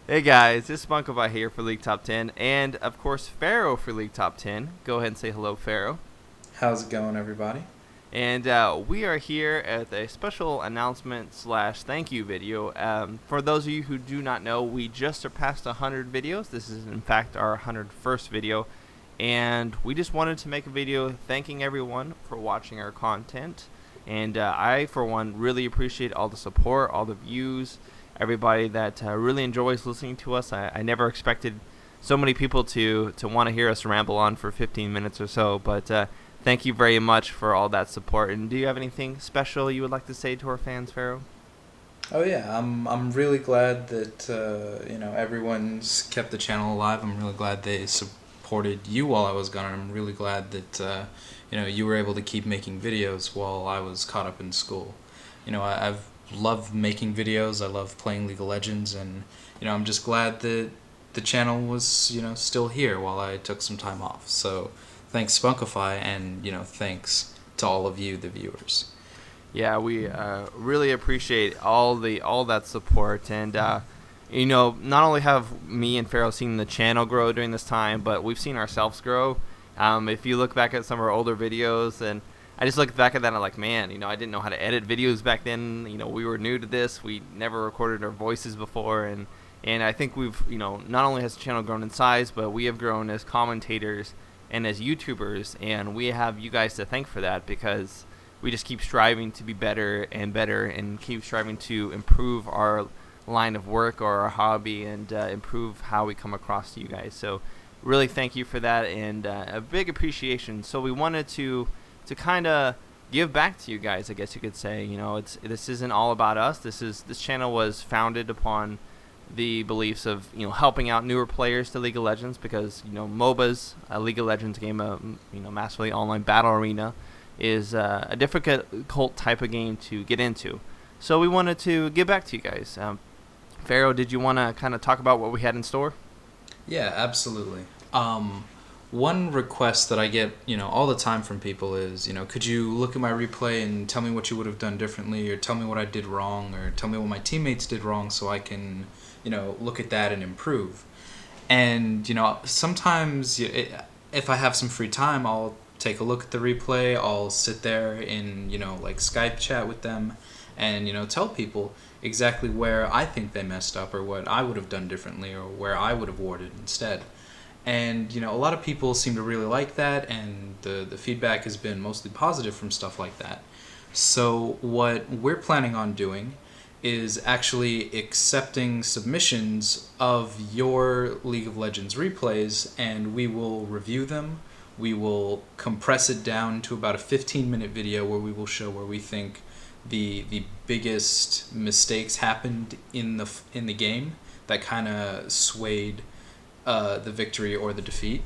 Hey guys, it's Spunkify here for League Top 10, and of course Faro for League Top 10. Go ahead and say hello, Faro. How's it going, everybody? And we are here at a special announcement slash thank you video. For those of you who do not know, we just surpassed 100 videos. This is in fact our 101st video, and we just wanted to make a video thanking everyone for watching our content. And I, for one, really appreciate all the support, all the views, everybody that really enjoys listening to us. I never expected so many people to want to hear us ramble on for 15 minutes or so, but thank you very much for all that support. And do you have anything special you would like to say to our fans, Pharaoh? Oh yeah, I'm really glad that everyone's kept the channel alive. I'm really glad they supported you while I was gone. I'm really glad that you were able to keep making videos while I was caught up in school. I've loved making videos. I love playing League of Legends, and I'm just glad that the channel was still here while I took some time off. So thanks Spunkify, and thanks to all of you, the viewers. Yeah, we really appreciate all that support, and not only have me and Pharaoh seen the channel grow during this time, but we've seen ourselves grow. If you look back at some of our older videos, and I just look back at that and I'm like, man, I didn't know how to edit videos back then. We were new to this. We never recorded our voices before, and I think we've, not only has the channel grown in size, but we have grown as commentators and as YouTubers, and we have you guys to thank for that, because we just keep striving to be better and keep striving to improve our line of work or our hobby, and improve how we come across to you guys. So really thank you for that, and a big appreciation. So we wanted to kind of give back to you guys, I guess you could say. This isn't all about us. This channel was founded upon the beliefs of helping out newer players to League of Legends, because MOBAs, a League of Legends game, massively online battle arena, is a difficult type of game to get into. So we wanted to give back to you guys. Pharaoh, did you want to kind of talk about what we had in store? Yeah, absolutely. One request that I get, all the time from people is, could you look at my replay and tell me what you would have done differently, or tell me what I did wrong, or tell me what my teammates did wrong, so I can, look at that and improve. And, sometimes if I have some free time, I'll take a look at the replay. I'll sit there in, like Skype chat with them, and, tell people exactly where I think they messed up, or what I would have done differently, or where I would have warded instead. And a lot of people seem to really like that, and the feedback has been mostly positive from stuff like that. So what we're planning on doing is actually accepting submissions of your League of Legends replays, and we will review them. We will compress it down to about a 15-minute video where we will show where we think the biggest mistakes happened in the game that kind of swayed the victory or the defeat,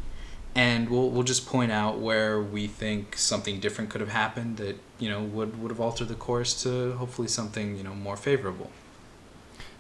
and we'll just point out where we think something different could have happened that would have altered the course to hopefully something more favorable.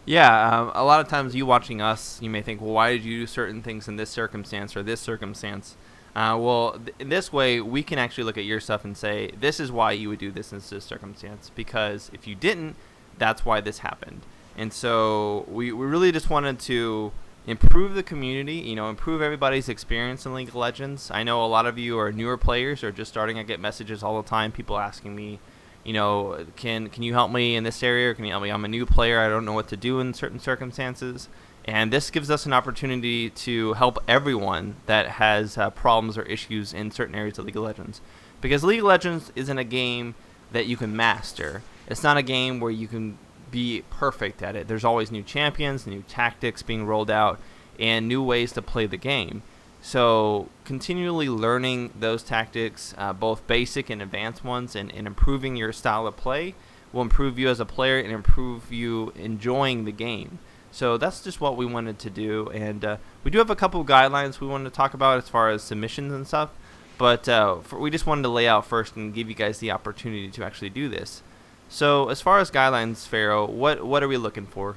Yeah, a lot of times you watching us, you may think, well, why did you do certain things in this circumstance or this circumstance? In this way, we can actually look at your stuff and say, this is why you would do this in this circumstance, because if you didn't, that's why this happened. And so we really just wanted to improve the community, improve everybody's experience in League of Legends. I know a lot of you are newer players or just starting. I get messages all the time, people asking me, can you help me in this area, or can you help me? I'm a new player. I don't know what to do in certain circumstances. And this gives us an opportunity to help everyone that has problems or issues in certain areas of League of Legends. Because League of Legends isn't a game that you can master. It's not a game where you can be perfect at it. There's always new champions, new tactics being rolled out, and new ways to play the game. So continually learning those tactics, both basic and advanced ones, and improving your style of play will improve you as a player and improve you enjoying the game. So that's just what we wanted to do, and we do have a couple of guidelines we wanted to talk about as far as submissions and stuff, but we just wanted to lay out first and give you guys the opportunity to actually do this. So as far as guidelines, Pharaoh, what are we looking for?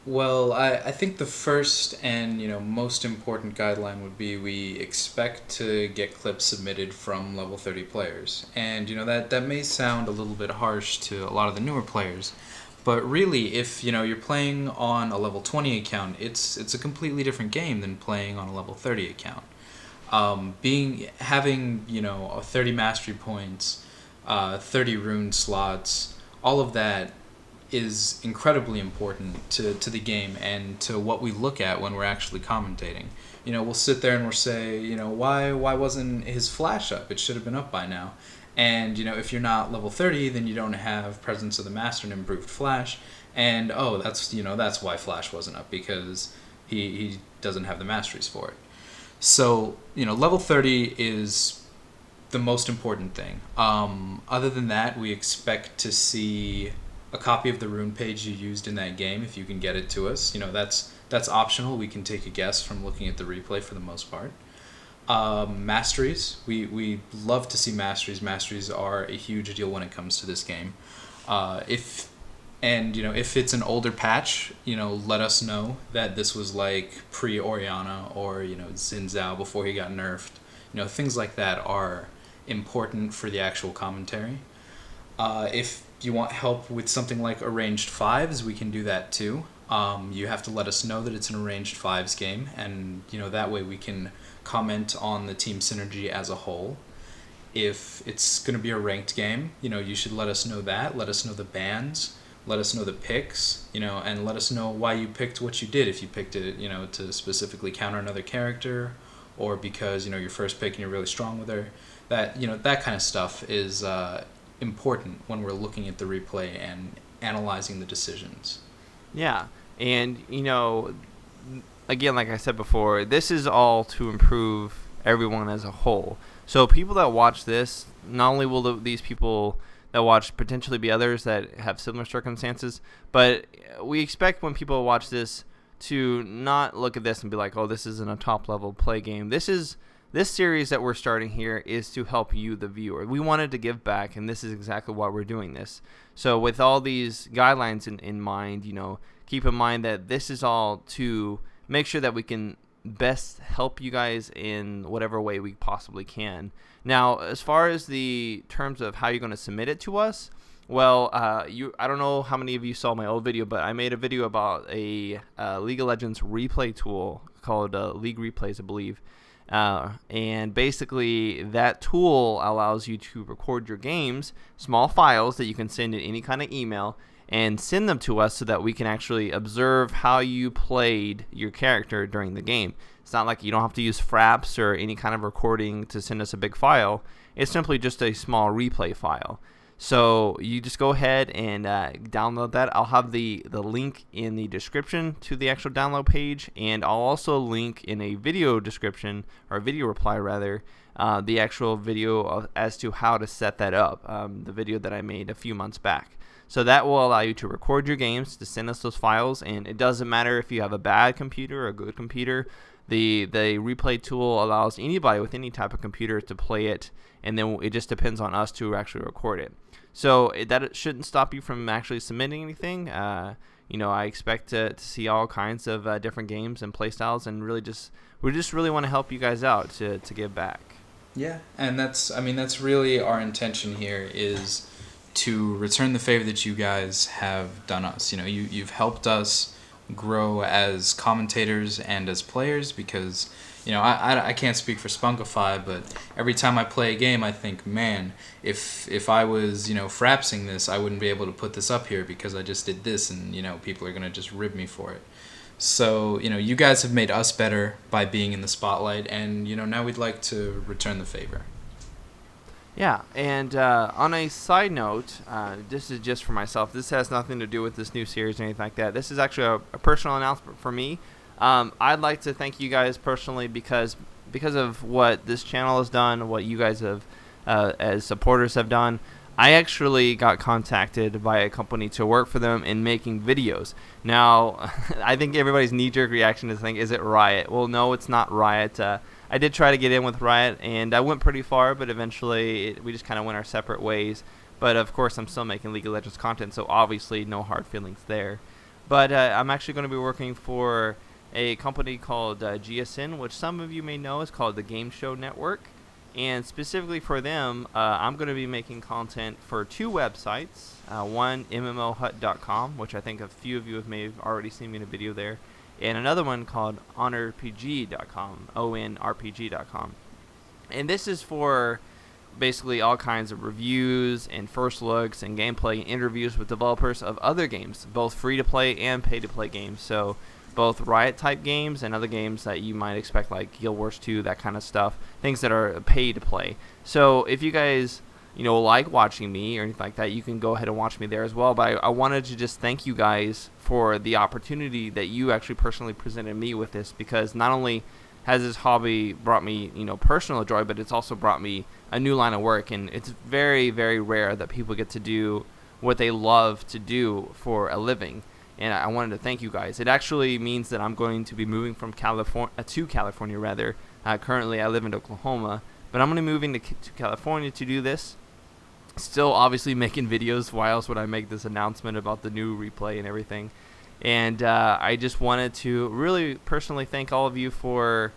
Well, I think the first and most important guideline would be we expect to get clips submitted from level 30 players. And that may sound a little bit harsh to a lot of the newer players, But really, if you're playing on a level 20 account, it's a completely different game than playing on a level 30 account. Having 30 mastery points, 30 rune slots, all of that is incredibly important to the game and to what we look at when we're actually commentating. We'll sit there and we'll say, why wasn't his flash up? It should have been up by now. And if you're not level 30, then you don't have Presence of the Master and improved Flash. And that's why Flash wasn't up, because he doesn't have the masteries for it. So level 30 is the most important thing. Other than that, we expect to see a copy of the rune page you used in that game if you can get it to us. That's optional. We can take a guess from looking at the replay for the most part. Masteries. We love to see masteries. Masteries are a huge deal when it comes to this game. If it's an older patch, let us know that this was like pre-Orianna or Xin Zhao before he got nerfed. Things like that are important for the actual commentary. If you want help with something like arranged fives, we can do that too. You have to let us know that it's an arranged fives game, and that way we can comment on the team synergy as a whole. If it's going to be a ranked game, you should let us know that. Let us know the bans. Let us know the picks, and let us know why you picked what you did. If you picked it, to specifically counter another character, or because your first pick and you're really strong with her. That kind of stuff is important when we're looking at the replay and analyzing the decisions. Yeah, and again, like I said before, this is all to improve everyone as a whole. So people that watch this, not only will these people that watch potentially be others that have similar circumstances, but we expect when people watch this to not look at this and be like, oh, this isn't a top level play game. This series that we're starting here is to help you, the viewer. We wanted to give back, and this is exactly why we're doing this. So with all these guidelines in mind, keep in mind that this is all to make sure that we can best help you guys in whatever way we possibly can. Now, as far as the terms of how you're going to submit it to us, well, I don't know how many of you saw my old video, but I made a video about a League of Legends replay tool called League Replays, I believe. And basically, that tool allows you to record your games, small files that you can send in any kind of email, and send them to us so that we can actually observe how you played your character during the game. It's not like you don't have to use fraps or any kind of recording to send us a big file. It's simply just a small replay file. So you just go ahead and download that. I'll have the link in the description to the actual download page, and I'll also link in a video description, or a video reply rather, the actual video as to how to set that up, the video that I made a few months back. So that will allow you to record your games, to send us those files, and it doesn't matter if you have a bad computer or a good computer. The replay tool allows anybody with any type of computer to play it, and then it just depends on us to actually record it. So that shouldn't stop you from actually submitting anything. I expect to see all kinds of different games and play styles, and we just really want to help you guys out to give back. Yeah, and that's really our intention here, is to return the favor that you guys have done us. You've helped us grow as commentators and as players, because I can't speak for Spunkify, but every time I play a game I think, man, if I was frapsing this, I wouldn't be able to put this up here because I just did this, and people are gonna just rib me for it. So you guys have made us better by being in the spotlight, and now we'd like to return the favor. Yeah, and on a side note, this is just for myself. This has nothing to do with this new series or anything like that. This is actually a personal announcement for me. I'd like to thank you guys personally because of what this channel has done, what you guys have as supporters have done. I actually got contacted by a company to work for them in making videos. Now, I think everybody's knee-jerk reaction is to think, is it Riot? Well, no, it's not Riot. I did try to get in with Riot, and I went pretty far, but eventually we just kind of went our separate ways. But, of course, I'm still making League of Legends content, so obviously no hard feelings there. But I'm actually going to be working for a company called GSN, which some of you may know is called the Game Show Network. And specifically for them, I'm going to be making content for 2 websites. One, MMOHut.com, which I think a few of you may have already seen me in a video there, and another one called onrpg.com, onrpg.com. And this is for basically all kinds of reviews and first looks and gameplay and interviews with developers of other games, both free-to-play and pay-to-play games. So both Riot-type games and other games that you might expect, like Guild Wars 2, that kind of stuff, things that are pay-to-play. So if you guys, like watching me or anything like that, you can go ahead and watch me there as well. But I wanted to just thank you guys for the opportunity that you actually personally presented me with this, because not only has this hobby brought me, personal joy, but it's also brought me a new line of work. And it's very, very rare that people get to do what they love to do for a living. And I wanted to thank you guys. It actually means that I'm going to be moving from California to California, rather. Currently, I live in Oklahoma, but I'm going to be moving to California to do this. Still, obviously, making videos. Why else would I make this announcement about the new replay and everything? And I just wanted to really personally thank all of you for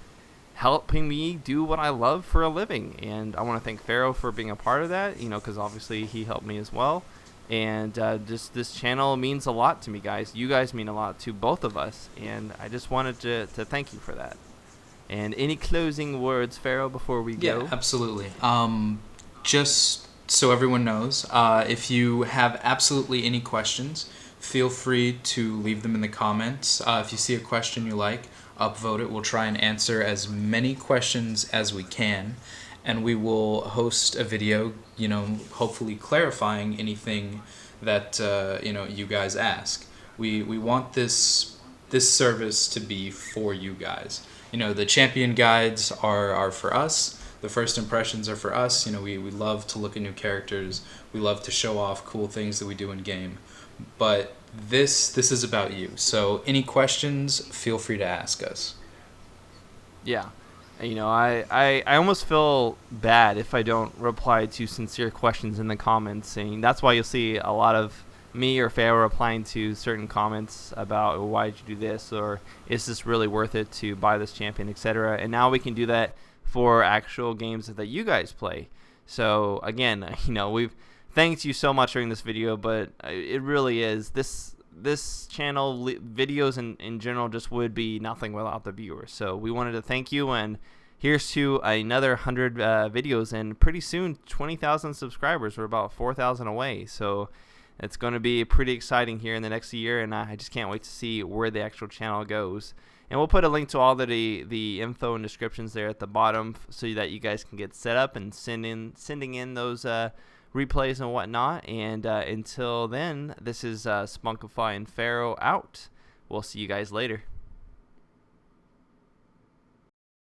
helping me do what I love for a living. And I want to thank Faro for being a part of that, because obviously he helped me as well. And just this channel means a lot to me, guys. You guys mean a lot to both of us, and I just wanted to thank you for that. And any closing words, Faro, before we go? Yeah, absolutely. Just so everyone knows, if you have absolutely any questions, feel free to leave them in the comments. If you see a question you like, upvote it. We'll try and answer as many questions as we can. And we will host a video, hopefully clarifying anything that, you guys ask. We want this service to be for you guys. The champion guides are for us. The first impressions are for us. We love to look at new characters. We love to show off cool things that we do in game. But this is about you. So any questions, feel free to ask us. Yeah. I almost feel bad if I don't reply to sincere questions in the comments, and that's why you'll see a lot of me or Faro replying to certain comments about why did you do this, or is this really worth it to buy this champion, etc. And now we can do that for actual games that you guys play. So again, we've thanked you so much during this video, but it really is this channel, videos in general, just would be nothing without the viewers. So we wanted to thank you, and here's to another 100 videos, and pretty soon 20,000 subscribers. We're about 4,000 away, so it's going to be pretty exciting here in the next year, and I just can't wait to see where the actual channel goes. And we'll put a link to all the info and descriptions there at the bottom, so that you guys can get set up and sending in those replays and whatnot. And until then, this is Spunkify and Faro out. We'll see you guys later.